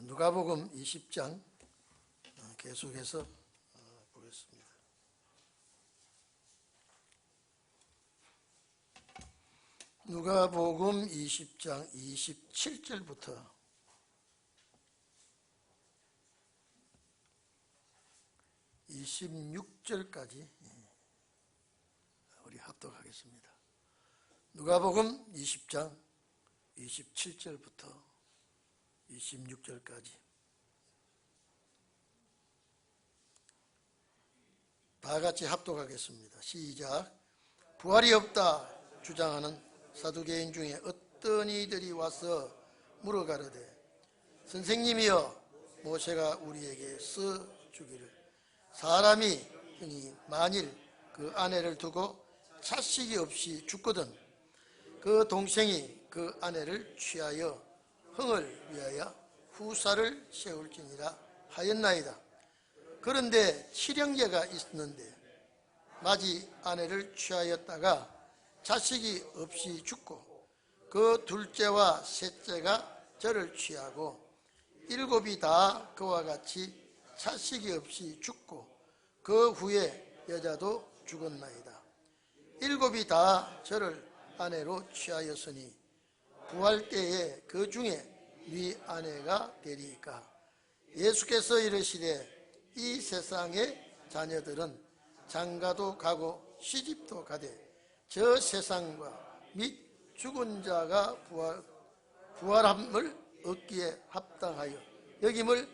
누가복음 20장 계속해서 보겠습니다. 누가복음 20장 27절부터 26절까지 우리 합독하겠습니다. 누가복음 20장 27절부터 26절까지 다 같이 합독하겠습니다. 시작. 부활이 없다 주장하는 사두개인 중에 어떤 이들이 와서 물어가르되 선생님이여 모세가 우리에게 써주기를 사람이 흔히 만일 그 아내를 두고 자식이 없이 죽거든 그 동생이 그 아내를 취하여 흥을 위하여 후사를 세울지니라 하였나이다. 그런데 칠형제가 있었는데 마지 아내를 취하였다가 자식이 없이 죽고 그 둘째와 셋째가 저를 취하고 일곱이 다 그와 같이 자식이 없이 죽고 그 후에 여자도 죽었나이다. 일곱이 다 저를 아내로 취하였으니 부활 때에 그 중에 네 아내가 되리이까. 예수께서 이르시되 이 세상의 자녀들은 장가도 가고 시집도 가되 저 세상과 및 죽은 자가 부활함을 얻기에 합당하여 여김을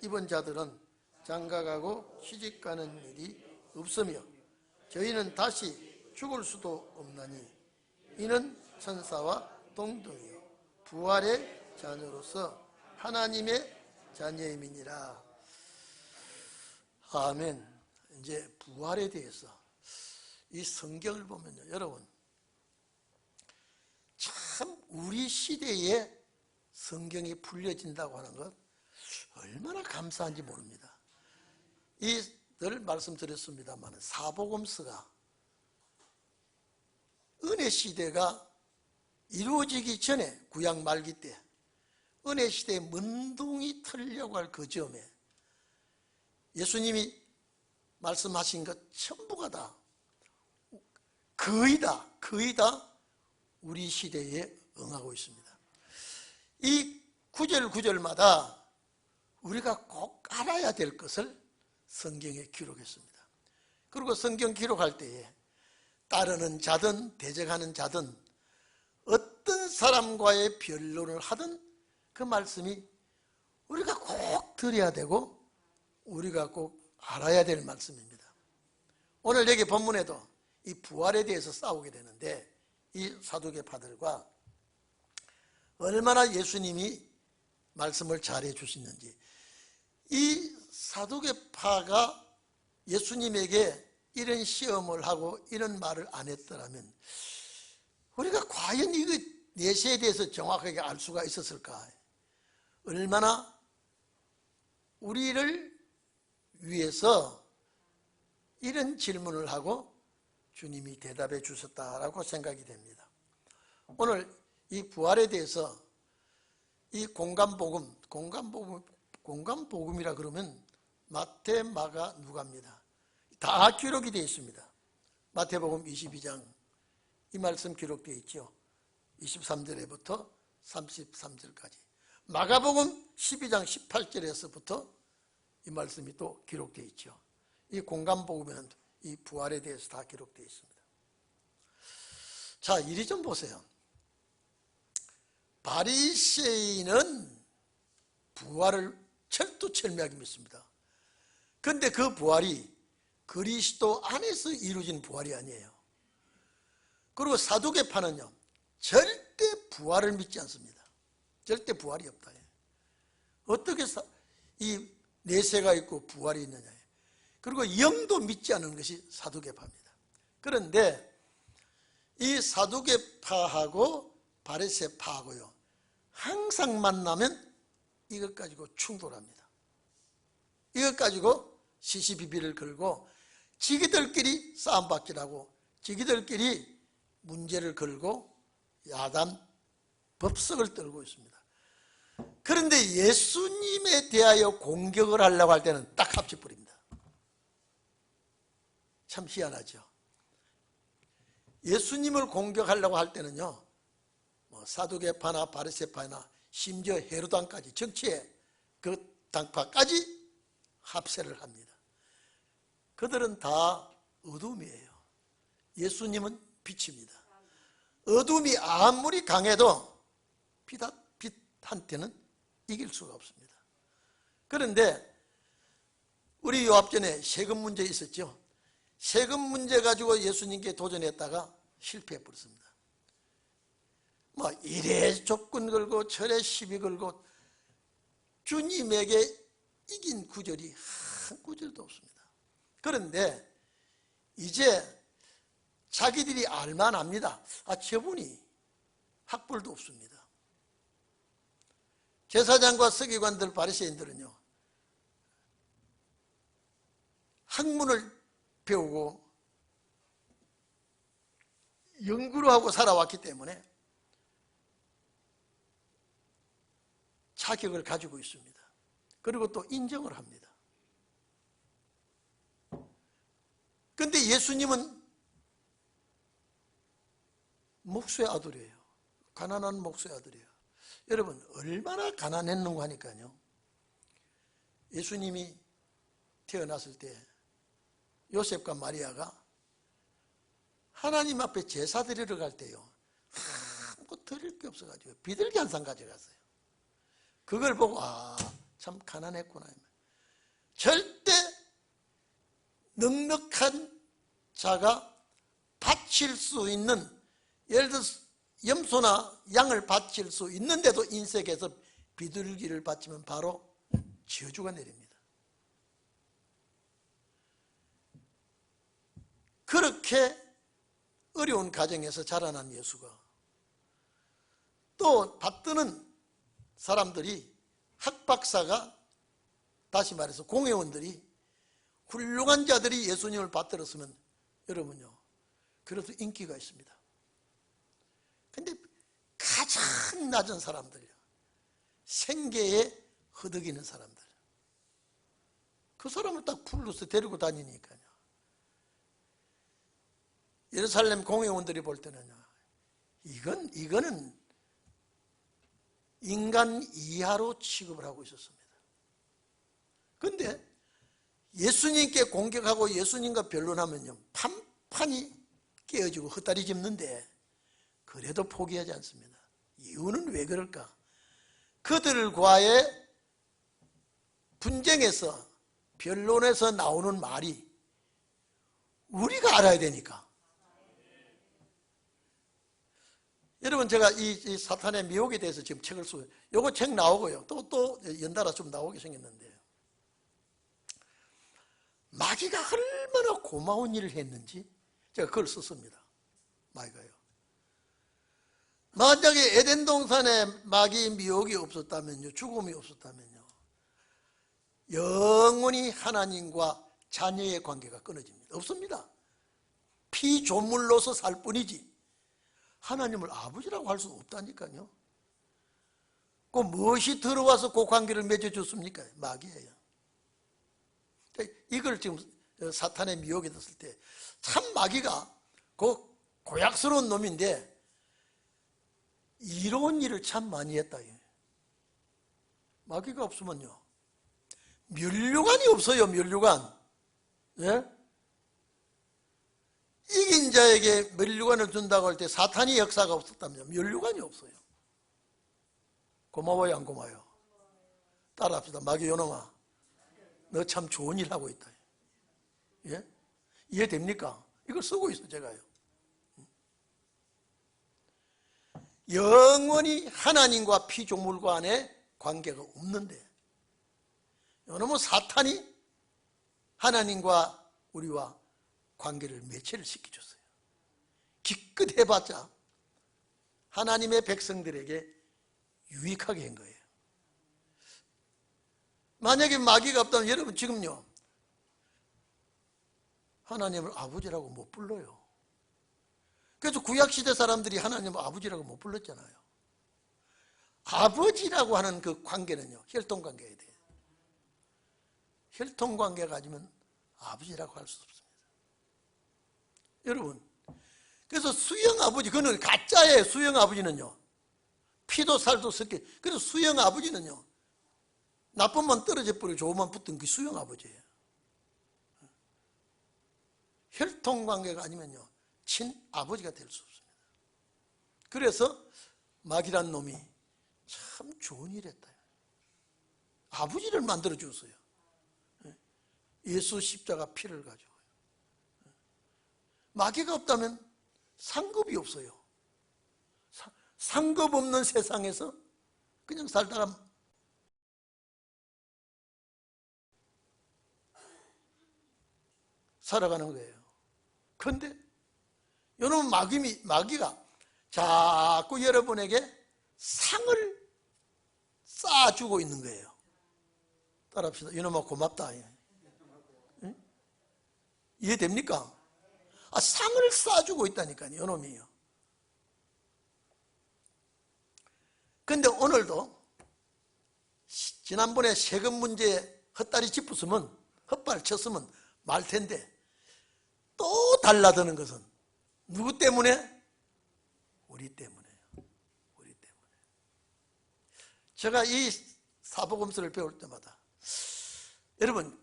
입은 자들은 장가가고 시집가는 일이 없으며 저희는 다시 죽을 수도 없나니 이는 천사와 동등이요 부활의 자녀로서 하나님의 자녀임이니라. 아멘. 이제 부활에 대해서 이 성경을 보면요, 여러분 참 우리 시대에 성경이 풀려진다고 하는 것 얼마나 감사한지 모릅니다. 늘 말씀드렸습니다만 사복음서가 은혜 시대가 이루어지기 전에 구약 말기 때 은혜 시대에 문둥이 틀려고 할 그 점에 예수님이 말씀하신 것 전부가 다 거의 다 우리 시대에 응하고 있습니다. 이 구절마다 우리가 꼭 알아야 될 것을 성경에 기록했습니다. 그리고 성경 기록할 때에 따르는 자든 대적하는 자든 어떤 사람과의 변론을 하든 그 말씀이 우리가 꼭 들어야 되고 우리가 꼭 알아야 될 말씀입니다. 오늘 여기 본문에도 이 부활에 대해서 싸우게 되는데 이 사두개파들과 얼마나 예수님이 말씀을 잘해 주시는지, 이 사두개파가 예수님에게 이런 시험을 하고 이런 말을 안 했더라면 우리가 과연 이거 내세에 대해서 정확하게 알 수가 있었을까? 얼마나 우리를 위해서 이런 질문을 하고 주님이 대답해 주셨다라고 생각이 됩니다. 오늘 이 부활에 대해서 이 공간복음이라 그러면 마태, 마가, 누가입니다. 다 기록이 되어 있습니다. 마태복음 22장 이 말씀 기록되어 있죠. 23절에부터 33절까지. 마가복음 12장 18절에서부터 이 말씀이 또 기록되어 있죠. 이 공간복음에는 이 부활에 대해서 다 기록되어 있습니다. 자, 이리 좀 보세요. 바리새인은 부활을 철두철미하게 믿습니다. 그런데 그 부활이 그리스도 안에서 이루어진 부활이 아니에요. 그리고 사두개파는요 절대 부활을 믿지 않습니다. 절대 부활이 없다. 어떻게 이 내세가 있고 부활이 있느냐. 그리고 영도 믿지 않는 것이 사두개파입니다. 그런데 이 사두개파하고 바리새파하고요 항상 만나면 이것 가지고 충돌합니다. 이것 가지고 시시비비를 걸고 지기들끼리 싸움받기라고 지기들끼리 문제를 걸고 야단 법석을 떨고 있습니다. 그런데 예수님에 대하여 공격을 하려고 할 때는 딱 합쳐버립니다. 참 희한하죠. 예수님을 공격하려고 할 때는요, 사두개파나 바리새파나 심지어 헤로당까지, 정치의 그 당파까지 합세를 합니다. 그들은 다 어둠이에요. 예수님은 빛입니다. 어둠이 아무리 강해도 빛한테는 이길 수가 없습니다. 그런데 우리 요 앞전에 세금 문제 있었죠. 세금 문제 가지고 예수님께 도전했다가 실패해 버렸습니다. 이래 조건 걸고 저래 시비 걸고 주님에게 이긴 구절이 한 구절도 없습니다. 그런데 이제 자기들이 알만합니다. 저분이 학벌도 없습니다. 제사장과 서기관들, 바리새인들은요, 학문을 배우고 연구를 하고 살아왔기 때문에 자격을 가지고 있습니다. 그리고 또 인정을 합니다. 그런데 예수님은 목수의 아들이에요. 가난한 목수의 아들이에요. 여러분, 얼마나 가난했는가 하니까요, 예수님이 태어났을 때 요셉과 마리아가 하나님 앞에 제사 드리러 갈 때요, 아무것도 드릴 게 없어가지고 비둘기 한 상 가져갔어요. 그걸 보고 참 가난했구나. 절대 넉넉한 자가 바칠 수 있는, 예를 들어서 염소나 양을 바칠 수 있는데도 인색에서 비둘기를 바치면 바로 저주가 내립니다. 그렇게 어려운 가정에서 자라난 예수가, 또 받드는 사람들이, 학박사가, 다시 말해서 공회원들이, 훌륭한 자들이 예수님을 받들었으면 여러분요, 그래도 인기가 있습니다. 근데 가장 낮은 사람들요, 생계에 허덕이는 사람들, 그 사람을 딱 불러서 데리고 다니니까요, 예루살렘 공회원들이 볼 때는요, 이거는 인간 이하로 취급을 하고 있었습니다. 그런데 예수님께 공격하고 예수님과 변론하면요, 판판이 깨어지고 헛다리 짚는데 그래도 포기하지 않습니다. 이유는 왜 그럴까? 그들과의 분쟁에서, 변론에서 나오는 말이 우리가 알아야 되니까. 여러분, 제가 이 사탄의 미혹에 대해서 지금 책을 쓰고, 요거 책 나오고요, 또 연달아 좀 나오게 생겼는데요, 마귀가 얼마나 고마운 일을 했는지 제가 그걸 썼습니다. 마귀가요, 만약에 에덴 동산에 마귀 미혹이 없었다면요, 죽음이 없었다면요, 영원히 하나님과 자녀의 관계가 끊어집니다. 없습니다. 피조물로서 살 뿐이지 하나님을 아버지라고 할 수 없다니까요. 그 무엇이 들어와서 그 관계를 맺어줬습니까? 마귀예요. 이걸 지금 사탄의 미혹에 뒀을 때 참 마귀가 그 고약스러운 놈인데 이로운 일을 참 많이 했다. 마귀가 없으면요, 면류관이 없어요. 면류관. 예? 이긴 자에게 면류관을 준다고 할 때 사탄이 역사가 없었다면 면류관이 없어요. 고마워요, 안 고마워요? 따라합시다. 마귀 요놈아, 너 참 좋은 일 하고 있다. 예? 이해됩니까? 이걸 쓰고 있어 제가요. 영원히 하나님과 피조물 간의 관계가 없는데 요놈은 사탄이 하나님과 우리와 관계를 매체를 시켜줬어요. 기껏 해봤자 하나님의 백성들에게 유익하게 한 거예요. 만약에 마귀가 없다면 여러분 지금요, 하나님을 아버지라고 못 불러요. 그래서 구약시대 사람들이 하나님을 아버지라고 못 불렀잖아요. 아버지라고 하는 그 관계는요, 혈통관계에 대해 혈통관계가 가지면 아버지라고 할 수 없습니다. 여러분, 그래서 수영 아버지, 그는 가짜의 수영 아버지는요, 피도 살도 섞여. 그래서 수영 아버지는요, 나쁜만 떨어져 버리고 좋은만 붙은 그 수영 아버지예요. 혈통관계가 아니면요, 친아버지가 될 수 없습니다. 그래서 마귀란 놈이 참 좋은 일 했다. 아버지를 만들어 줬어요. 예수 십자가 피를 가지고. 마귀가 없다면 상급이 없어요. 상급 없는 세상에서 그냥 살다가 살아가는 거예요. 그런데 여러분, 마귀가 자꾸 여러분에게 상을 쌓아주고 있는 거예요. 따라합시다. 이놈아 고맙다. 응? 이해됩니까? 상을 쌓아주고 있다니까요, 이놈이요. 그런데 오늘도 지난번에 세금 문제에 헛다리 짚었으면, 헛발 쳤으면 말 텐데, 또 달라드는 것은 누구 때문에? 우리 때문에요. 우리 때문에. 제가 이 사복음서를 배울 때마다, 여러분,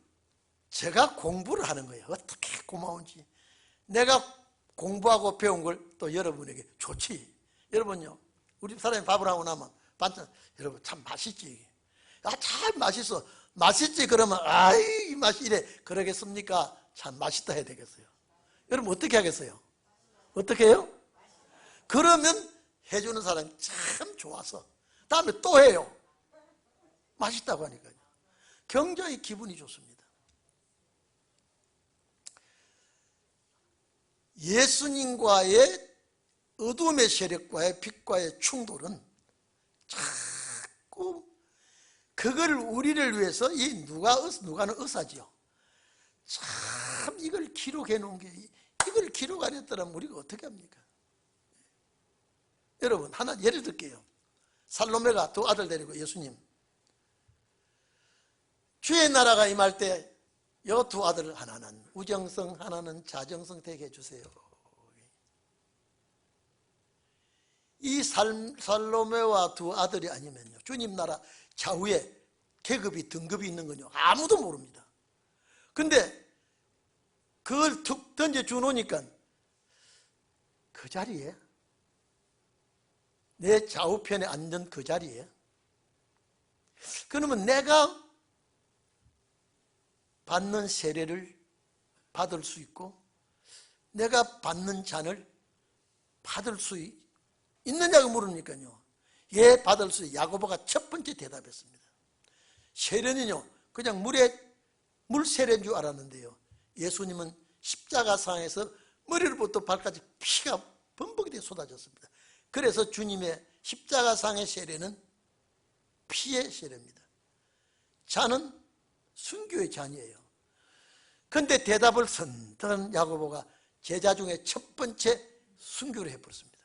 제가 공부를 하는 거예요. 어떻게 고마운지. 내가 공부하고 배운 걸 또 여러분에게 좋지. 여러분요, 우리 사람이 밥을 하고 나면 반찬, 여러분 참 맛있지. 참 맛있어. 맛있지 그러면 아이 맛이 이래 그러겠습니까? 참 맛있다 해야 되겠어요. 여러분 어떻게 하겠어요? 어떻게 해요? 그러면 해주는 사람이 참 좋아서 다음에 또 해요. 맛있다고 하니까요. 굉장히 기분이 좋습니다. 예수님과의 어둠의 세력과의 빛과의 충돌은 자꾸 그걸 우리를 위해서 이 누가는 의사지요. 참 이걸 기록해 놓은 게, 이걸 기록 안 했더라면 우리가 어떻게 합니까? 여러분 하나 예를 들게요. 살로메가 두 아들 데리고 예수님 주의 나라가 임할 때 요 두 아들을 하나는 우정성 하나는 자정성 되게 해주세요. 이 살로메와 두 아들이 아니면요, 주님 나라 좌우에 계급이 등급이 있는 건요 아무도 모릅니다. 근데 그걸 툭 던져 주놓으니까 그 자리에, 내 좌우편에 앉은 그 자리에, 그러면 내가 받는 세례를 받을 수 있고 내가 받는 잔을 받을 수 있느냐고 물으니까요, 예, 받을 수 있어요. 야고보가 첫 번째 대답했습니다. 세례는요 그냥 물 세례인 줄 알았는데요, 예수님은 십자가상에서 머리로부터 발까지 피가 범벅이 쏟아졌습니다. 그래서 주님의 십자가상의 세례는 피의 세례입니다. 잔은 순교의 잔이에요. 그런데 대답을 선택한 야고보가 제자 중에 첫 번째 순교를 해버렸습니다.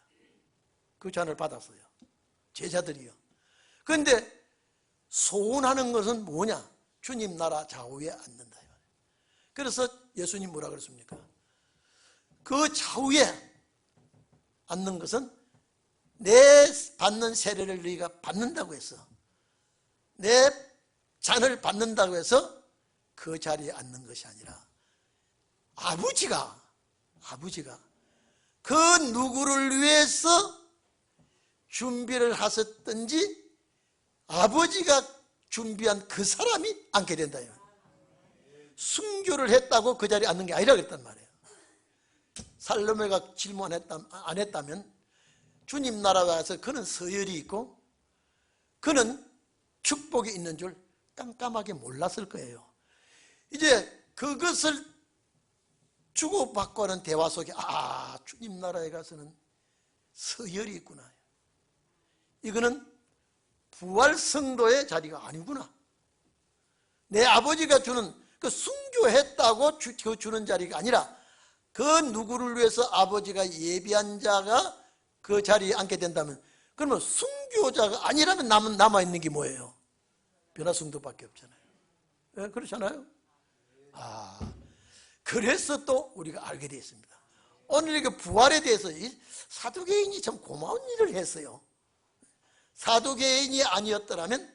그 잔을 받았어요, 제자들이요. 그런데 소원하는 것은 뭐냐? 주님 나라 좌우에 앉는다. 그래서 예수님 뭐라 그랬습니까? 그 좌우에 앉는 것은 내 받는 세례를 너희가 받는다고 해서, 내 잔을 받는다고 해서 그 자리에 앉는 것이 아니라 아버지가 그 누구를 위해서 준비를 하셨든지 아버지가 준비한 그 사람이 앉게 된다. 순교를 했다고 그 자리에 앉는 게 아니라 그랬단 말이에요. 살로메가 질문 안 했다면 주님 나라에 와서 그는 서열이 있고 그는 축복이 있는 줄 깜깜하게 몰랐을 거예요. 이제 그것을 주고받고 하는 대화 속에 주님 나라에 가서는 서열이 있구나. 이거는 부활 성도의 자리가 아니구나. 내 아버지가 주는 그 순교했다고 주는 자리가 아니라 그 누구를 위해서 아버지가 예비한 자가 그 자리에 앉게 된다면 그러면 순교자가 아니라면 남아있는 게 뭐예요? 변화성도밖에 없잖아요. 네, 그렇잖아요. 그래서 또 우리가 알게 되었습니다. 오늘 그 부활에 대해서 이 사두개인이 참 고마운 일을 했어요. 사두개인이 아니었더라면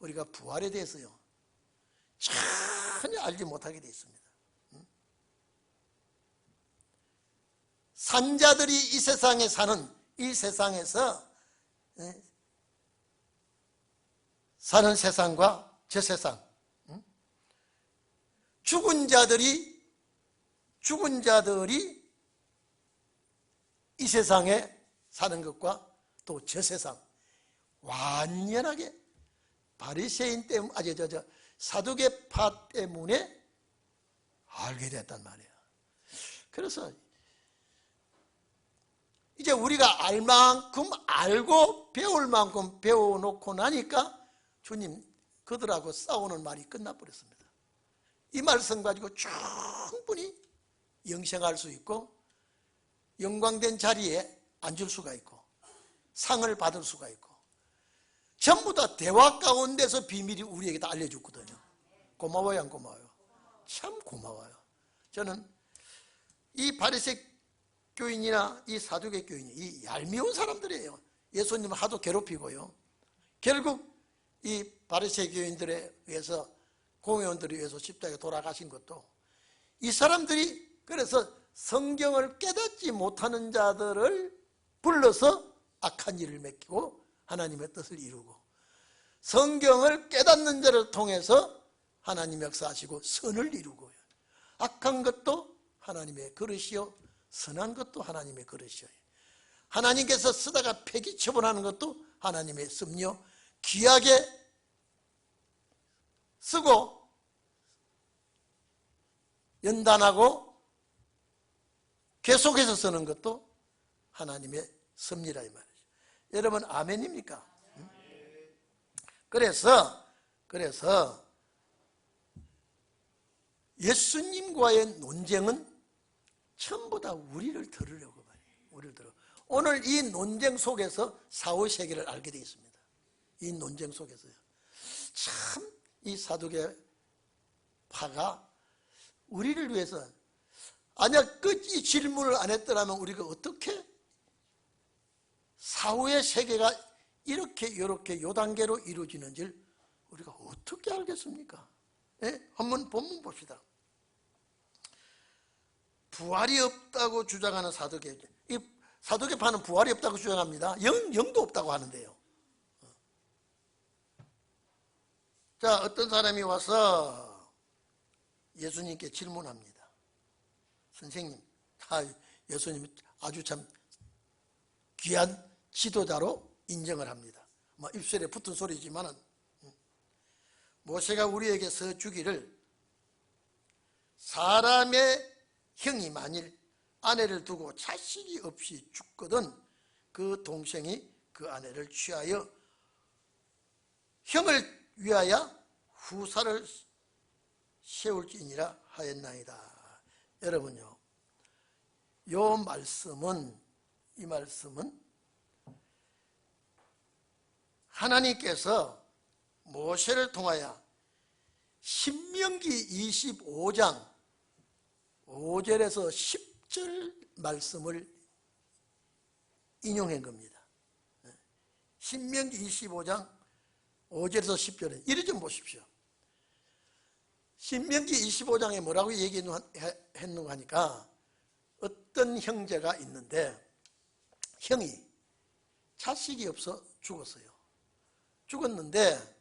우리가 부활에 대해서요 전혀 알지 못하게 되어 있습니다. 산자들이 이 세상에 사는 이 세상에서 사는 세상과 저 세상, 죽은 자들이 이 세상에 사는 것과 또 저 세상 완연하게 바리새인 때문에 사두개파 때문에 알게 됐단 말이에요. 그래서 이제 우리가 알 만큼 알고 배울 만큼 배워놓고 나니까 주님 그들하고 싸우는 말이 끝나버렸습니다. 이 말씀 가지고 충분히 영생할 수 있고 영광된 자리에 앉을 수가 있고 상을 받을 수가 있고 전부 다 대화 가운데서 비밀이 우리에게 다 알려줬거든요. 고마워요, 안 고마워요? 참 고마워요. 저는 이 바리새 교인이나 이 사두개 교인이 이 얄미운 사람들이에요. 예수님을 하도 괴롭히고요. 결국 이 바리새 교인들에 의해서 공회원들에 의해서 십자가에 돌아가신 것도 이 사람들이 그래서 성경을 깨닫지 못하는 자들을 불러서 악한 일을 맡기고 하나님의 뜻을 이루고 성경을 깨닫는 자를 통해서 하나님 역사하시고 선을 이루고요. 악한 것도 하나님의 그릇이요 선한 것도 하나님의 그릇이요 하나님께서 쓰다가 폐기 처분하는 것도 하나님의 섭리요 귀하게 쓰고 연단하고 계속해서 쓰는 것도 하나님의 섭리라 이 말이죠. 여러분 아멘입니까? 그래서 예수님과의 논쟁은 전부 다 우리를 들으려고 말이에요. 우리를 들어. 오늘 이 논쟁 속에서 사후의 세계를 알게 되어 있습니다. 이 논쟁 속에서요. 참 이 사두개파가 우리를 위해서 만약 이 질문을 안 했더라면 우리가 어떻게 사후의 세계가 이렇게 요 단계로 이루어지는지를 우리가 어떻게 알겠습니까? 네? 한번 본문 봅시다. 부활이 없다고 주장하는 사두개, 이 사두개파는 부활이 없다고 주장합니다. 영도 없다고 하는데요. 자, 어떤 사람이 와서 예수님께 질문합니다. 선생님, 예수님이 아주 참 귀한 지도자로 인정을 합니다. 입술에 붙은 소리지만은 모세가 우리에게 서주기를 사람의 형이 만일 아내를 두고 자식이 없이 죽거든 그 동생이 그 아내를 취하여 형을 위하여 후사를 세울지니라 하였나이다. 여러분요, 이 말씀은 하나님께서 모세를 통하여 신명기 25장 5절에서 10절 말씀을 인용한 겁니다. 신명기 25장 5절에서 10절에 이리 좀 보십시오. 신명기 25장에 뭐라고 얘기했는가 하니까 어떤 형제가 있는데 형이 자식이 없어 죽었어요. 죽었는데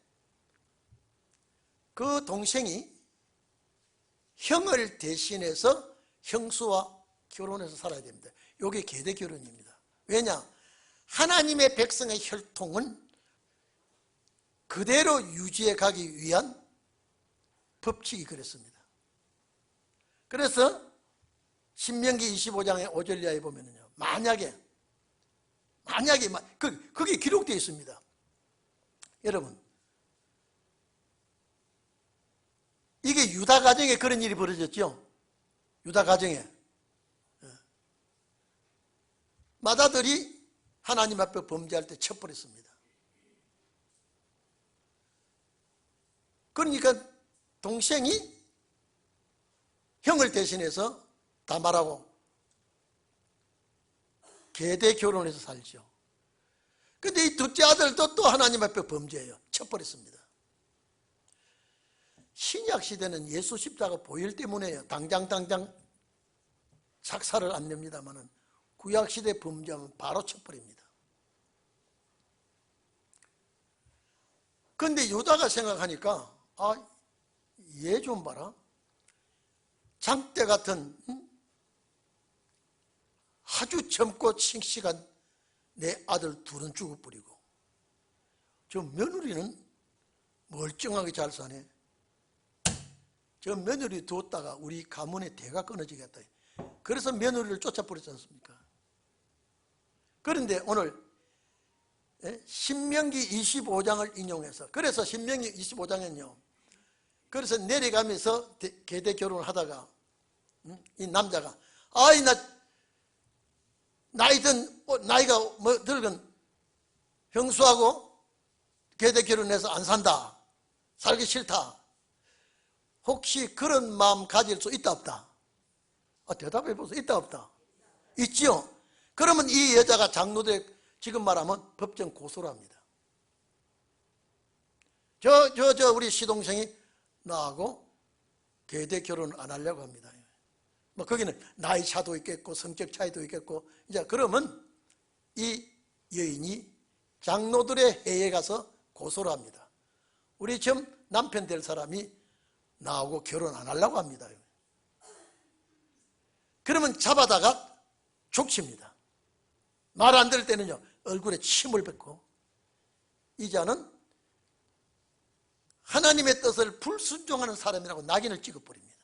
그 동생이 형을 대신해서 형수와 결혼해서 살아야 됩니다. 이게 계대 결혼입니다. 왜냐? 하나님의 백성의 혈통은 그대로 유지해 가기 위한 법칙이 그랬습니다. 그래서 신명기 25장의 5절 이하에 보면요, 만약에 그게 기록되어 있습니다. 여러분, 이게 유다 가정에 그런 일이 벌어졌죠. 유다 가정에 맏아들이 하나님 앞에 범죄할 때 쳐버렸습니다. 그러니까 동생이 형을 대신해서 다말하고 계대 결혼해서 살죠. 근데 이 둘째 아들도 또 하나님 앞에 범죄해요. 쳐버렸습니다. 신약 시대는 예수 십자가 보혈 때문에요. 당장 작사를 안 냅니다만은 구약 시대 범죄하면 바로 쳐버립니다. 그런데 유다가 생각하니까 얘 좀 봐라. 장대 같은 아주 젊고 싱싱한 내 아들 둘은 죽어버리고 저 며느리는 멀쩡하게 잘 사네. 저 며느리 두었다가 우리 가문의 대가 끊어지겠다. 그래서 며느리를 쫓아버렸지 않습니까? 그런데 오늘 신명기 25장을 인용해서, 그래서 신명기 25장은요, 그래서 내려가면서 계대 결혼을 하다가 이 남자가 나이가 늙은 형수하고 계대 결혼해서 안 산다, 살기 싫다. 혹시 그런 마음 가질 수 있다 없다? 대답해 보세요. 있다 없다? 있지요. 그러면 이 여자가 장로대, 지금 말하면 법정 고소를 합니다. 우리 시동생이 나하고 계대 결혼을 안 하려고 합니다. 거기는 나이 차도 있겠고 성격 차이도 있겠고, 이제 그러면 이 여인이 장로들의 회의에 가서 고소를 합니다. 우리 지금 남편 될 사람이 나하고 결혼 안 하려고 합니다. 그러면 잡아다가 족칩니다. 말 안 들을 때는요, 얼굴에 침을 뱉고, 이자는 하나님의 뜻을 불순종하는 사람이라고 낙인을 찍어버립니다.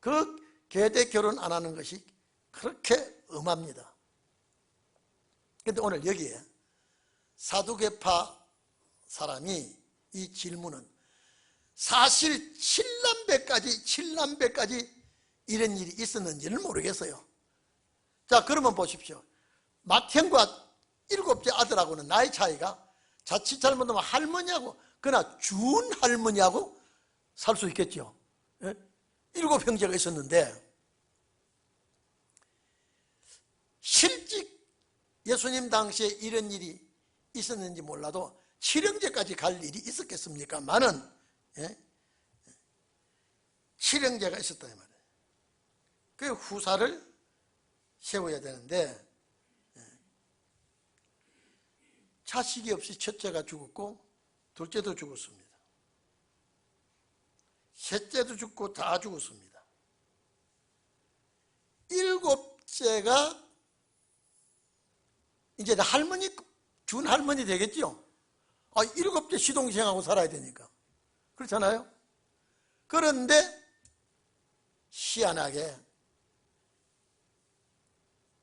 그 계대 결혼 안 하는 것이 그렇게 엄합니다. 그런데 오늘 여기에 사두개파 사람이 이 질문은 사실 7남배까지 이런 일이 있었는지는 모르겠어요. 자, 그러면 보십시오. 맏형과 7째 아들하고는 나이 차이가 자칫 잘못하면 할머니하고, 그러나 준할머니하고 살 수 있겠죠. 7형제가 있었는데, 실직 예수님 당시에 이런 일이 있었는지 몰라도 7형제까지 갈 일이 있었겠습니까? 많은 7형제가 있었다 이 말이에요. 그 후사를 세워야 되는데, 자식이 없이 첫째가 죽었고 둘째도 죽었습니다. 셋째도 죽고 다 죽었습니다. 7째가 이제 할머니, 준할머니 되겠죠. 7째 시동생하고 살아야 되니까. 그렇잖아요. 그런데 희한하게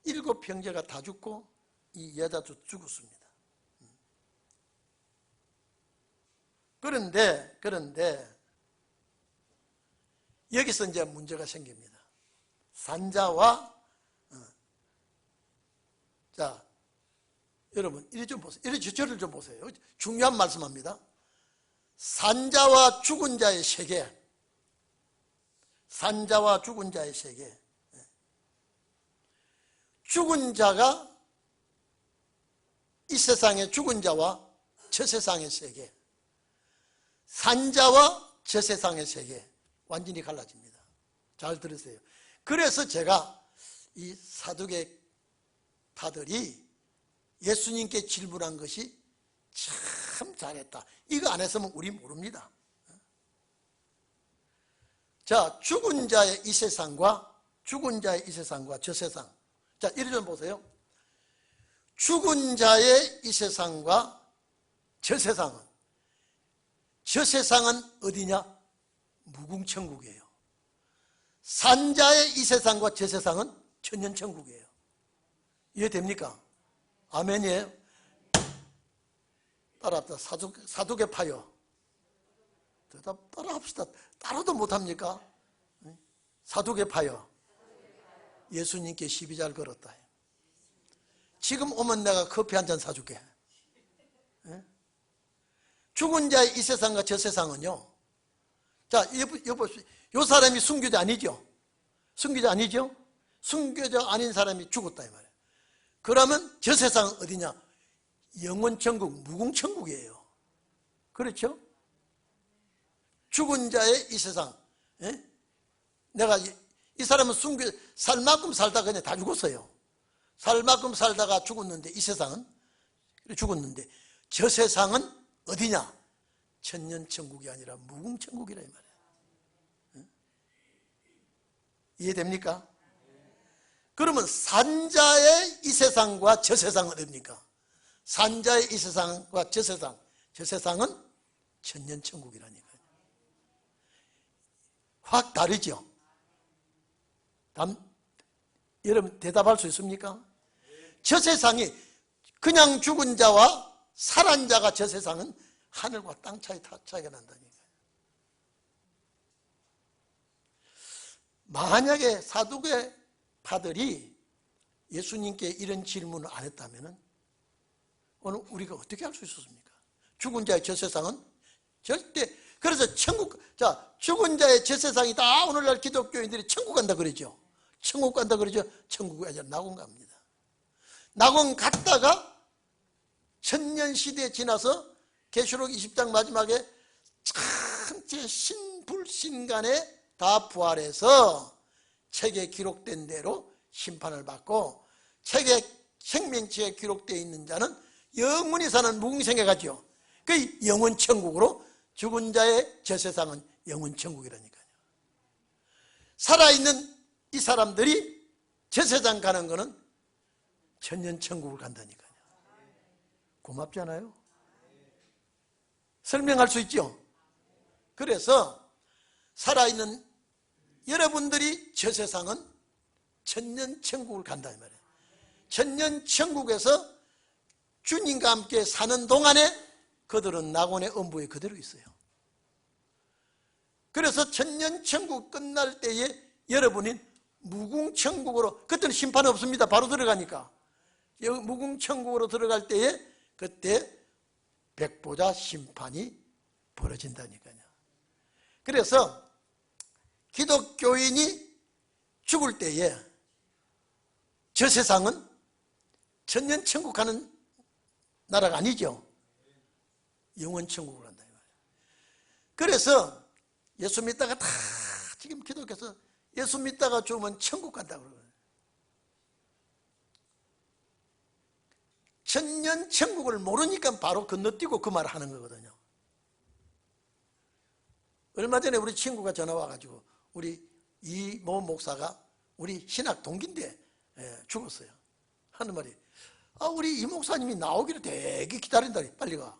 7형제가 다 죽고 이 여자도 죽었습니다. 그런데 여기서 이제 문제가 생깁니다. 산자와 자, 여러분 이리 좀 보세요. 이리 저를 좀 보세요. 중요한 말씀합니다. 산자와 죽은 자의 세계. 산자와 죽은 자의 세계. 죽은 자가 이 세상의 죽은 자와 저 세상의 세계, 산자와 저 세상의 세계 완전히 갈라집니다. 잘 들으세요. 그래서 제가 이 사두개파들이 예수님께 질문한 것이 참 잘했다. 이거 안 했으면 우리 모릅니다. 자, 죽은 자의 이 세상과 저 세상. 자, 이리 좀 보세요. 죽은 자의 이 세상과 저 세상은 어디냐? 무궁천국이에요. 산자의 이 세상과 저 세상은 천년천국이에요. 이해됩니까? 아멘이에요? 따라합시다. 사두개파요. 따라합시다. 따라도 못합니까? 사두개파요. 예수님께 시비잘 걸었다. 지금 오면 내가 커피 한 잔 사줄게. 예? 죽은 자의 이 세상과 저 세상은요. 자, 여보, 요 사람이 순교자 아니죠? 순교자 아니죠? 순교자 아닌 사람이 죽었다 이 말이에요. 그러면 저 세상은 어디냐? 영원천국, 무궁천국이에요. 그렇죠? 죽은 자의 이 세상. 예? 내가 이 사람은 살 만큼 살다가 그냥 다 죽었어요. 살 만큼 살다가 죽었는데 이 세상은 죽었는데 저 세상은 어디냐? 천년천국이 아니라 무궁천국이라 이 말이에요. 예? 이해됩니까? 그러면 산자의 이 세상과 저 세상은 어딥니까? 산자의 이 세상과 저 세상은 천년천국이라니까요. 확 다르죠? 여러분 대답할 수 있습니까? 저 세상이 그냥 죽은 자와 살아난 자가 저 세상은 하늘과 땅 차이가 난다니까요. 만약에 사두개 파들이 예수님께 이런 질문을 안 했다면 오늘 우리가 어떻게 할 수 있었습니까? 죽은 자의 저 세상은 절대, 그래서 죽은 자의 저 세상이 다 오늘날 기독교인들이 천국 간다 그러죠. 천국 간다 그러죠. 천국이 아니라 낙원 갑니다. 낙원 갔다가 천년시대 지나서 계시록 20장 마지막에 참제 신불신간에 다 부활해서 책에 기록된 대로 심판을 받고 책에 생명책에 기록되어 있는 자는 영원히 사는 무궁생에 가죠. 그 영원천국으로 죽은 자의 저 세상은 영원천국이라니까요. 살아있는 이 사람들이 저 세상 가는 거는 천년천국을 간다니까요. 고맙잖아요. 설명할 수 있죠. 그래서 살아있는 여러분들이 저 세상은 천년천국을 간다 이 말이에요. 천년천국에서 주님과 함께 사는 동안에 그들은 낙원의 음부에 그대로 있어요. 그래서 천년천국 끝날 때에 여러분이 무궁천국으로, 그때는 심판 없습니다. 바로 들어가니까. 무궁천국으로 들어갈 때에 그때 백보자 심판이 벌어진다니까요. 그래서 기독교인이 죽을 때에 저 세상은 천년천국 가는 나라가 아니죠. 영원천국을 한다. 그래서 예수 믿다가 다 지금 기독교에서 예수 믿다가 죽으면 천국 간다고 그러거든요. 천년천국을 모르니까 바로 건너뛰고 그 말을 하는 거거든요. 얼마 전에 우리 친구가 전화 와가지고 우리 이모 목사가 우리 신학 동기인데 죽었어요. 하는 말이, 우리 이 목사님이 나오기를 되게 기다린다. 빨리 가.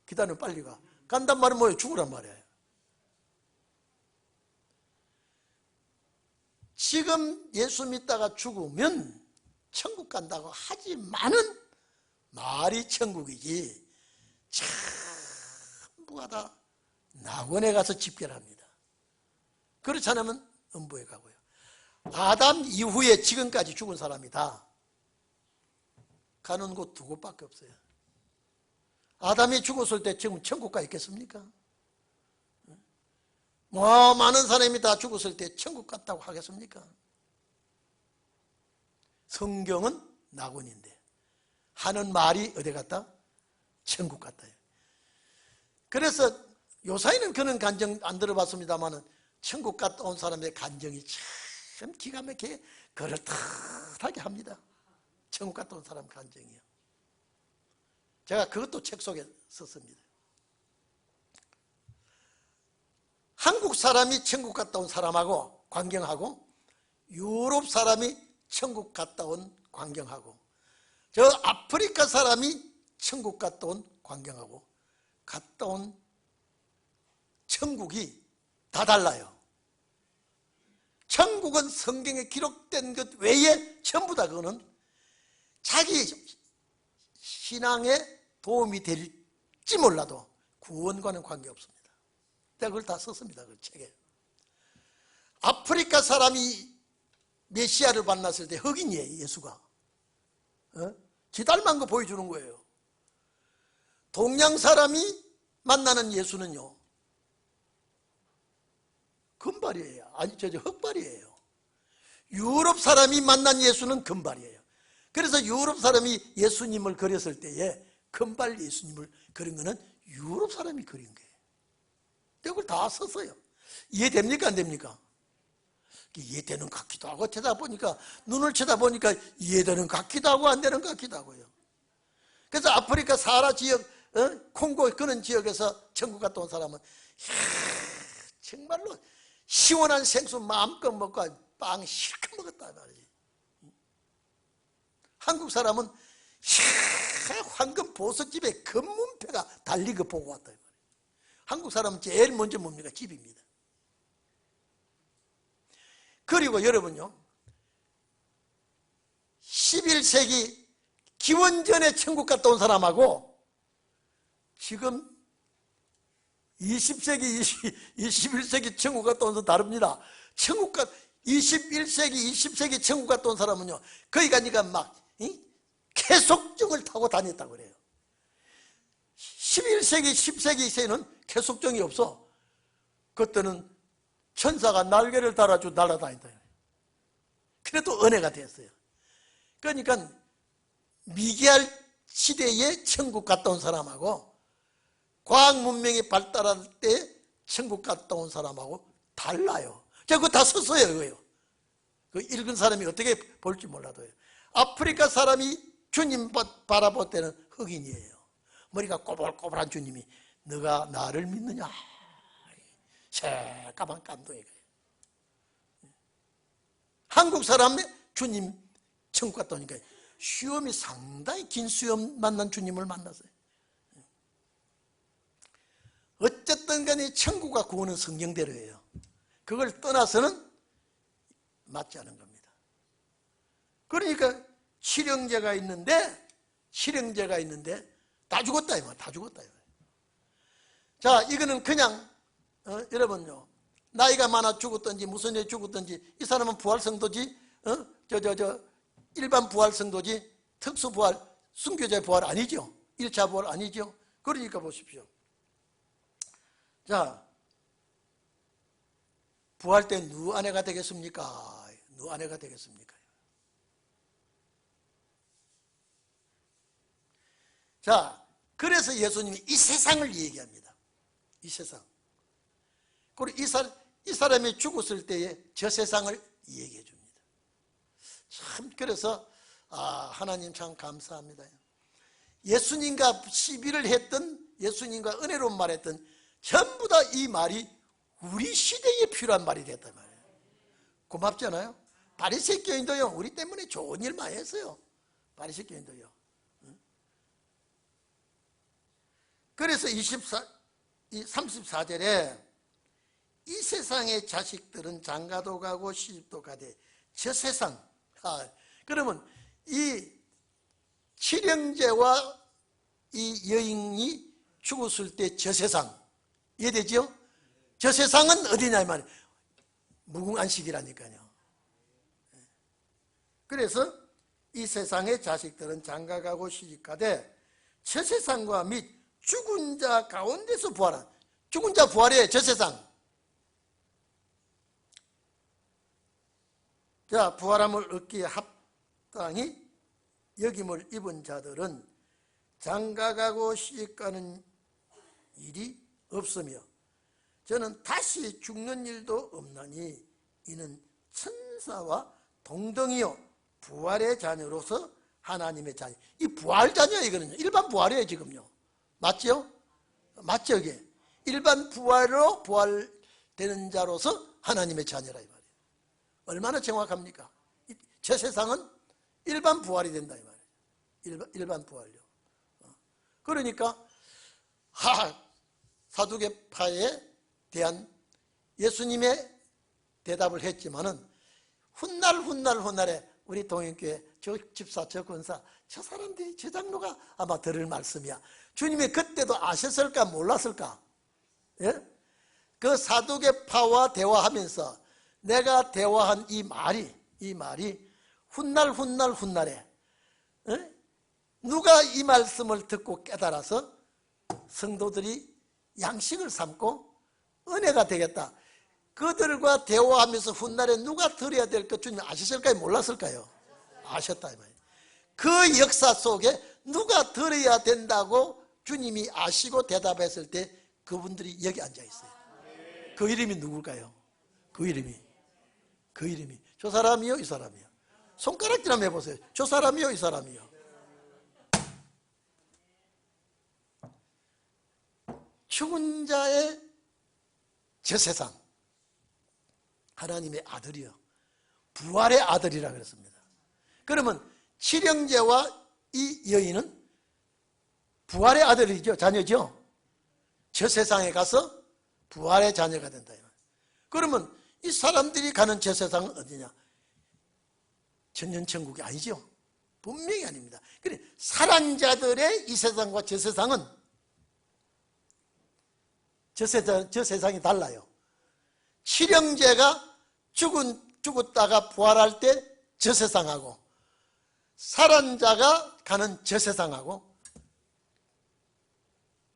기다리면 빨리 가. 간단 말은 뭐예요? 죽으란 말이에요. 지금 예수 믿다가 죽으면 천국 간다고 하지만은 말이 천국이지 전부가 다 낙원에 가서 집결합니다. 그렇지 않으면 음부에 가고요. 아담 이후에 지금까지 죽은 사람이 다 가는 곳 두 곳밖에 없어요. 아담이 죽었을 때 지금 천국 가 있겠습니까? 많은 사람이 다 죽었을 때 천국 갔다고 하겠습니까? 성경은 낙원인데 하는 말이 어디 갔다? 천국 갔다. 그래서 요사이는 그런 간증 안 들어봤습니다만 천국 갔다 온 사람의 간증이 참 기가 막히게 그럴듯하게 합니다. 천국 갔다 온 사람 간증이요. 제가 그것도 책 속에 썼습니다. 한국 사람이 천국 갔다 온 사람하고 광경하고 유럽 사람이 천국 갔다 온 광경하고 저 아프리카 사람이 천국 갔다 온 광경하고 갔다 온 천국이 다 달라요. 천국은 성경에 기록된 것 외에 전부 다 그거는 자기 신앙에 도움이 될지 몰라도 구원과는 관계없습니다. 내가 그걸 다 썼습니다. 그 책에. 아프리카 사람이 메시아를 만났을 때 흑인이에요. 예수가. 지 닮은 거 보여주는 거예요. 동양 사람이 만나는 예수는요, 금발이에요. 아니, 흑발이에요. 유럽 사람이 만난 예수는 금발이에요. 그래서 유럽 사람이 예수님을 그렸을 때에 금발 예수님을 그린 거는 유럽 사람이 그린 거예요. 이걸 다 썼어요. 이해됩니까? 안 됩니까? 이해되는 것 같기도 하고, 쳐다보니까, 눈을 쳐다보니까 이해되는 것 같기도 하고 안 되는 것 같기도 하고요. 그래서 아프리카 사하라 지역, 콩고 그런 지역에서 천국 갔다 온 사람은 정말로 시원한 생수 마음껏 먹고 빵 실컷 먹었다 말이지. 한국 사람은 황금 보석집에 금문패가 달린 거 보고 왔다 말이에요. 한국 사람은 제일 먼저 뭡니까? 집입니다. 그리고 여러분요, 11세기 기원전에 천국 갔다 온 사람하고 지금 20세기, 21세기 천국 갔다 온 사람 다릅니다. 21세기, 20세기 천국 갔다 온 사람은요, 거기 가니까 막 쾌속정을 타고 다녔다고 그래요. 11세기, 10세기에는 쾌속정이 없어. 그때는 천사가 날개를 달아주고 날아다닌다. 그래도 은혜가 됐어요. 그러니까 미개할 시대에 천국 갔다 온 사람하고 과학 문명이 발달할 때 천국 갔다 온 사람하고 달라요. 제가 그거 다 썼어요. 그거요. 그 읽은 사람이 어떻게 볼지 몰라도요. 아프리카 사람이 주님 바라볼 때는 흑인이에요. 머리가 꼬불꼬불한 주님이 너가 나를 믿느냐? 새까만 깜둥이가. 한국 사람의 주님 천국 갔다 오니까 수염이 상당히 긴 수염 만난 주님을 만났어요. 어쨌든 간에 천국과 구원은 성경대로예요. 그걸 떠나서는 맞지 않은 겁니다. 그러니까 실형제가 있는데 다 죽었다 이 말, 다 죽었다 이 말. 자, 이거는 그냥 여러분요, 나이가 많아 죽었든지 무슨 일에 죽었든지 이 사람은 부활성도지, 일반 부활성도지 특수부활, 순교자 부활 아니죠. 1차 부활 아니죠. 그러니까 보십시오. 자, 부활 때 누구 아내가 되겠습니까? 누구 아내가 되겠습니까? 자, 그래서 예수님이 이 세상을 얘기합니다. 이 세상. 그리고 이 사람이 죽었을 때에 저 세상을 얘기해 줍니다. 참, 그래서 하나님 참 감사합니다. 예수님과 시비를 했던, 예수님과 은혜로운 말했던 전부 다 이 말이 우리 시대에 필요한 말이 됐단 말이에요. 고맙지 않아요? 바리새 교인도요, 우리 때문에 좋은 일 많이 했어요. 바리새 교인도요. 그래서 34절에 이 세상의 자식들은 장가도 가고 시집도 가되 저 세상, 그러면 이 칠형제와 이 여인이 죽었을 때 저 세상 이해되죠? 저 세상은 어디냐 이 말이에요. 무궁안식이라니까요. 그래서 이 세상의 자식들은 장가가고 시집가되 저 세상과 및 죽은 자 가운데서 부활한, 죽은 자 부활이에요. 저 세상. 자, 부활함을 얻기에 합당히 여김을 입은 자들은 장가가고 시집가는 일이 없으며 저는 다시 죽는 일도 없나니 이는 천사와 동등이요 부활의 자녀로서 하나님의 자녀. 이 부활 자녀 이거는요, 일반 부활이에요 지금요. 맞죠? 맞죠 이게? 일반 부활로 부활되는 자로서 하나님의 자녀라 이 말이에요. 얼마나 정확합니까? 저 세상은 일반 부활이 된다 이 말이에요. 일반 부활요. 그러니까 사두개파에 대한 예수님의 대답을 했지만은 훗날에 우리 동행교회 저 집사 저 권사 저 사람들이 저 장로가 아마 들을 말씀이야. 주님이 그때도 아셨을까 몰랐을까? 예? 그 사두개파와 대화하면서 내가 대화한 이 말이 훗날에 누가 이 말씀을 듣고 깨달아서 성도들이 양식을 삼고 은혜가 되겠다. 그들과 대화하면서 훗날에 누가 들어야 될 것 주님 아셨을까요? 몰랐을까요? 아셨다 이 말이에요. 그 역사 속에 누가 들어야 된다고 주님이 아시고 대답했을 때 그분들이 여기 앉아 있어요. 그 이름이 누굴까요? 그 이름이 저 사람이요? 이 사람이요? 손가락질 한번 해보세요. 저 사람이요? 이 사람이요? 죽은 자의 저 세상, 하나님의 아들이요, 부활의 아들이라 그랬습니다. 그러면 칠형제와 이 여인은 부활의 아들이죠, 자녀죠. 저 세상에 가서 부활의 자녀가 된다. 그러면 이 사람들이 가는 저 세상은 어디냐? 천년천국이 아니죠. 분명히 아닙니다. 그래, 살한 자들의 이 세상과 저 세상은 저 세상이 달라요. 칠형제가 죽었다가 부활할 때 저 세상하고 살한 자가 가는 저 세상하고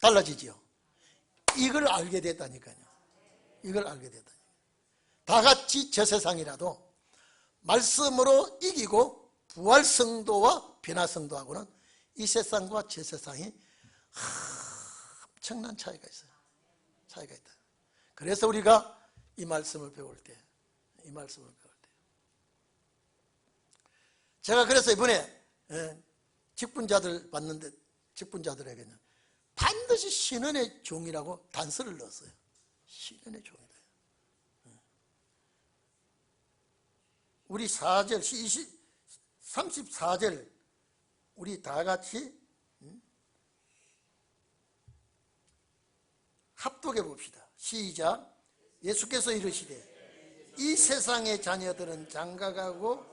달라지죠. 이걸 알게 됐다니까요. 이걸 알게 됐다. 다 같이 저 세상이라도 말씀으로 이기고 부활 성도와 변화 성도하고는 이 세상과 저 세상이 엄청난 차이가 있어요. 차이가 있다. 그래서 우리가 이 말씀을 배울 때, 제가 그래서 이번에 직분자들 봤는데, 직분자들에게는 반드시 신원의 종이라고 단서를 넣었어요. 신원의 종이다. 우리 4절, 34절 우리 다 같이 합독해 봅시다. 시작. 예수께서 이르시되 이 세상의 자녀들은 장가가고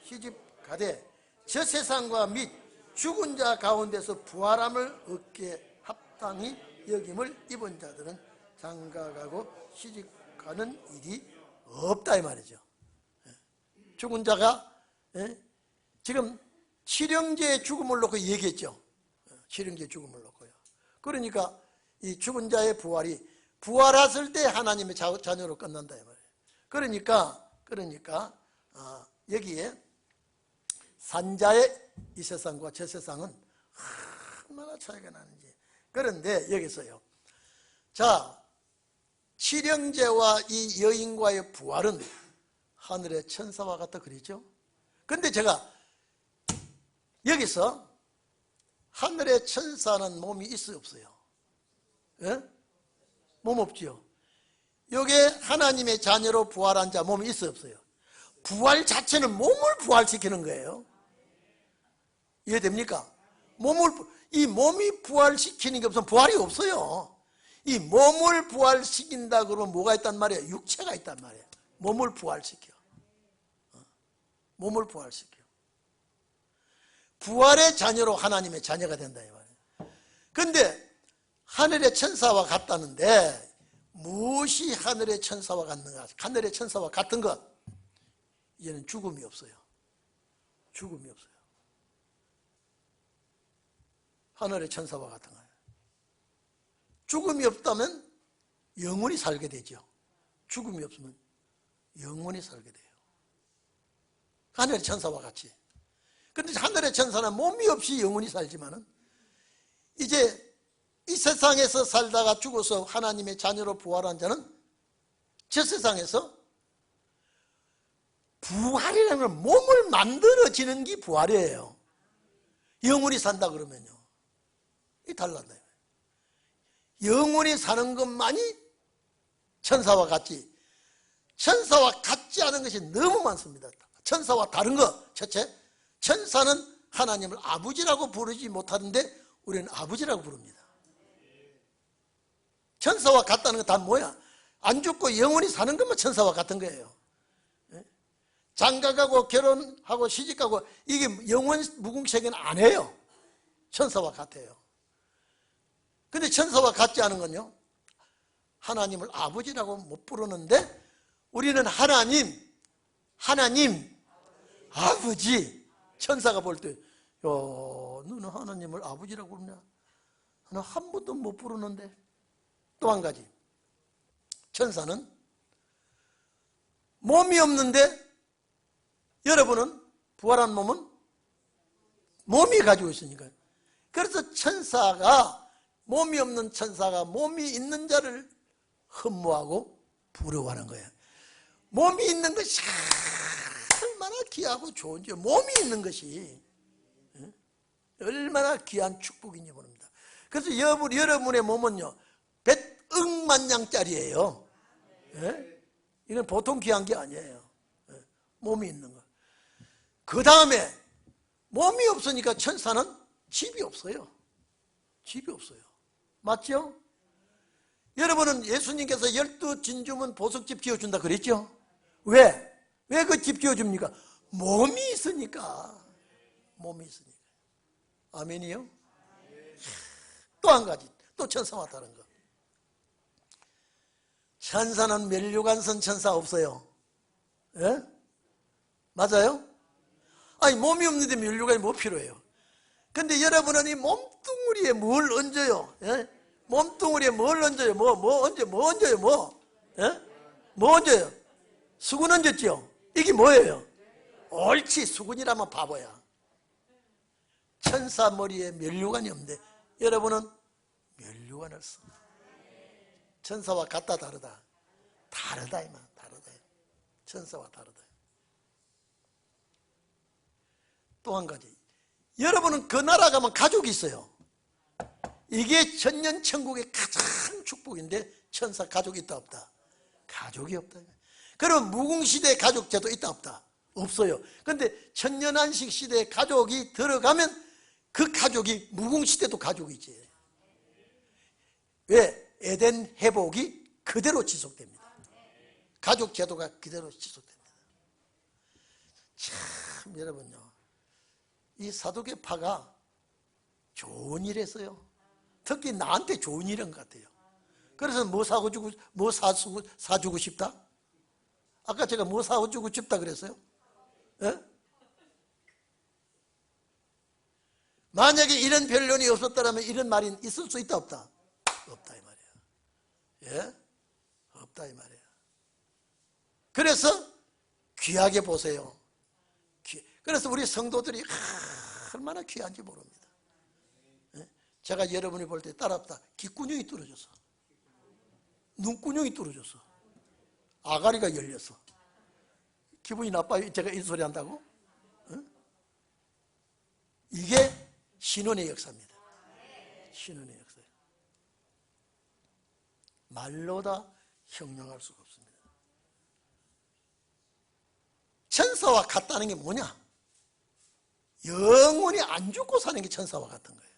시집가되 저 세상과 및 죽은 자 가운데서 부활함을 얻게 합당히 여김을 입은 자들은 장가가고 시집가는 일이 없다 이 말이죠. 죽은 자가 지금 칠형제의 죽음을 놓고 얘기했죠. 칠형제의 죽음을 놓고요. 그러니까 이 죽은 자의 부활이 부활했을 때 하나님의 자녀로 끝난다 이 말이에요. 그러니까 여기에 산자의 이 세상과 저 세상은 얼마나 차이가 나는지. 그런데 여기서요, 자, 칠형제와 이 여인과의 부활은 하늘의 천사와 같다 그러죠. 근데 제가 여기서 하늘의 천사는 몸이 있어요, 없어요? 예? 몸 없지요. 요게 하나님의 자녀로 부활한 자 몸이 있어요, 없어요? 부활 자체는 몸을 부활시키는 거예요. 이해됩니까? 이 몸이 부활시키는 게 없으면 부활이 없어요. 이 몸을 부활시킨다 그러면 뭐가 있단 말이에요? 육체가 있단 말이에요. 몸을 부활시켜. 몸을 부활시켜. 부활의 자녀로 하나님의 자녀가 된다 이 말이에요. 근데 하늘의 천사와 같다는데 무엇이 하늘의 천사와 같는가? 하늘의 천사와 같은 것, 이제는 죽음이 없어요. 죽음이 없어요. 하늘의 천사와 같은 거예요. 죽음이 없다면 영원히 살게 되죠. 죽음이 없으면 영원히 살게 돼요. 하늘의 천사와 같이. 그런데 하늘의 천사는 몸이 없이 영원히 살지만은 이제 이 세상에서 살다가 죽어서 하나님의 자녀로 부활한 자는 저 세상에서 부활이라는 건 몸을 만들어지는 게 부활이에요. 영원히 산다 그러면요, 이 달랐나요? 영원히 사는 것만이 천사와 같지, 천사와 같지 않은 것이 너무 많습니다. 천사와 다른 것, 첫째, 천사는 하나님을 아버지라고 부르지 못하는데 우리는 아버지라고 부릅니다. 천사와 같다는 건 다 뭐야? 안 죽고 영원히 사는 것만 천사와 같은 거예요. 장가가고 결혼하고 시집가고 이게 영원 무궁색은 안 해요. 천사와 같아요. 근데 천사와 같지 않은 건요, 하나님을 아버지라고 못 부르는데 우리는 하나님, 아버지, 천사가 볼 때 너는 하나님을 아버지라고 부르냐? 나 한 번도 못 부르는데. 또 한 가지, 천사는 몸이 없는데 여러분은 부활한 몸은 몸이 가지고 있으니까요. 그래서 천사가, 몸이 없는 천사가 몸이 있는 자를 흠모하고 부러워하는 거예요. 몸이 있는 것이 얼마나 귀하고 좋은지, 몸이 있는 것이 얼마나 귀한 축복인지 모릅니다. 그래서 여러분의 몸은요 100억 양짜리예요. 예? 이건 보통 귀한 게 아니에요. 예? 몸이 있는 거. 그 다음에 몸이 없으니까 천사는 집이 없어요. 집이 없어요. 맞죠? 여러분은 예수님께서 12진주문 보석집 지어준다 그랬죠? 왜? 왜 그 집 지어줍니까? 몸이 있으니까. 몸이 있으니까. 아멘이요? 또 한 가지, 또 천사와 다른 거. 천사는 면류관선 천사 없어요. 예? 맞아요? 아니, 몸이 없는데 면류관이 뭐 필요해요? 근데 여러분은 이 몸뚱이에 뭘 얹어요? 예? 몸뚱이에 뭘 얹어요? 뭐 얹어요? 예? 뭐 얹어요? 수건 얹었죠? 이게 뭐예요? 옳지, 수건이라면 바보야. 천사 머리에 면류관이 없는데 여러분은 면류관을 써. 천사와 같다 다르다? 다르다 이 말, 다르다. 천사와 다르다. 또 한 가지, 여러분은 그 나라 가면 가족이 있어요. 이게 천년천국의 가장 축복인데 천사 가족이 있다 없다? 가족이 없다. 그럼 무궁시대 가족제도 있다 없다? 없어요. 근데 천년안식 시대에 가족이 들어가면 그 가족이 무궁시대도 가족이지. 왜? 에덴 회복이 그대로 지속됩니다. 가족 제도가 그대로 지속됩니다. 참 여러분요, 이 사두개파가 좋은 일 했어요. 특히 나한테 좋은 일인 것 같아요. 그래서 뭐 사주고 싶다? 아까 제가 뭐 사주고 싶다 그랬어요? 예? 만약에 이런 변론이 없었다면 이런 말이 있을 수 있다 없다? 없다 이 말이에요. 예? 없다 이 말이에요. 그래서 귀하게 보세요. 그래서 우리 성도들이 얼마나 귀한지 모릅니다. 예? 제가 여러분이 볼 때 따랍다. 귓구녕이 뚫어졌어. 눈구녕이 뚫어졌어. 아가리가 열렸어. 기분이 나빠요? 제가 이 소리 한다고? 예? 이게 신원의 역사입니다. 신원의 역사예요. 말로 다 형용할 수가 없습니다. 천사와 같다는 게 뭐냐? 영원히 안 죽고 사는 게 천사와 같은 거예요.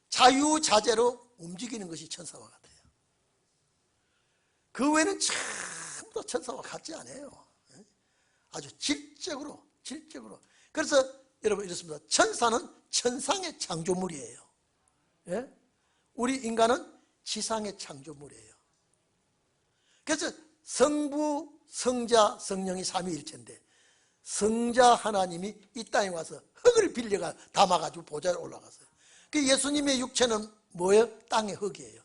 자유자재로 움직이는 것이 천사와 같아요. 그 외에는 전부 다 천사와 같지 않아요. 아주 질적으로. 그래서 여러분 이렇습니다. 천사는 천상의 창조물이에요. 예? 우리 인간은 지상의 창조물이에요. 그래서 성부, 성자, 성령이 삼위일체인데 성자 하나님이 이 땅에 와서 흙을 빌려가 담아가지고 보좌에 올라갔어요. 그 예수님의 육체는 뭐예요? 땅의 흙이에요.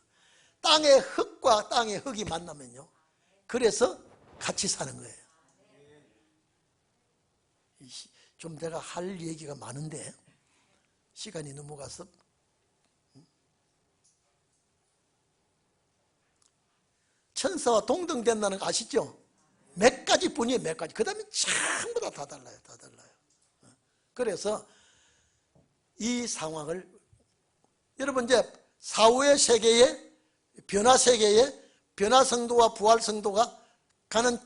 땅의 흙과 땅의 흙이 만나면요, 그래서 같이 사는 거예요. 좀 내가 할 얘기가 많은데 시간이 넘어가서 천사와 동등된다는 거 아시죠? 몇 가지 분이에요. 몇 가지. 그 다음에 전부 다 달라요. 다 달라요. 그래서 이 상황을 여러분 이제 사후의 세계에 변화 세계에 변화 성도와 부활 성도가 가는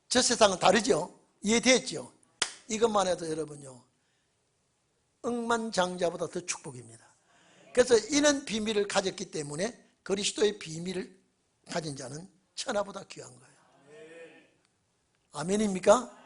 저 세상은 다르죠. 이해됐죠? 이것만 해도 여러분요, 억만장자보다 더 축복입니다. 그래서 이는 비밀을 가졌기 때문에 그리스도의 비밀을 가진 자는 천하보다 귀한 거예요. 아멘입니까?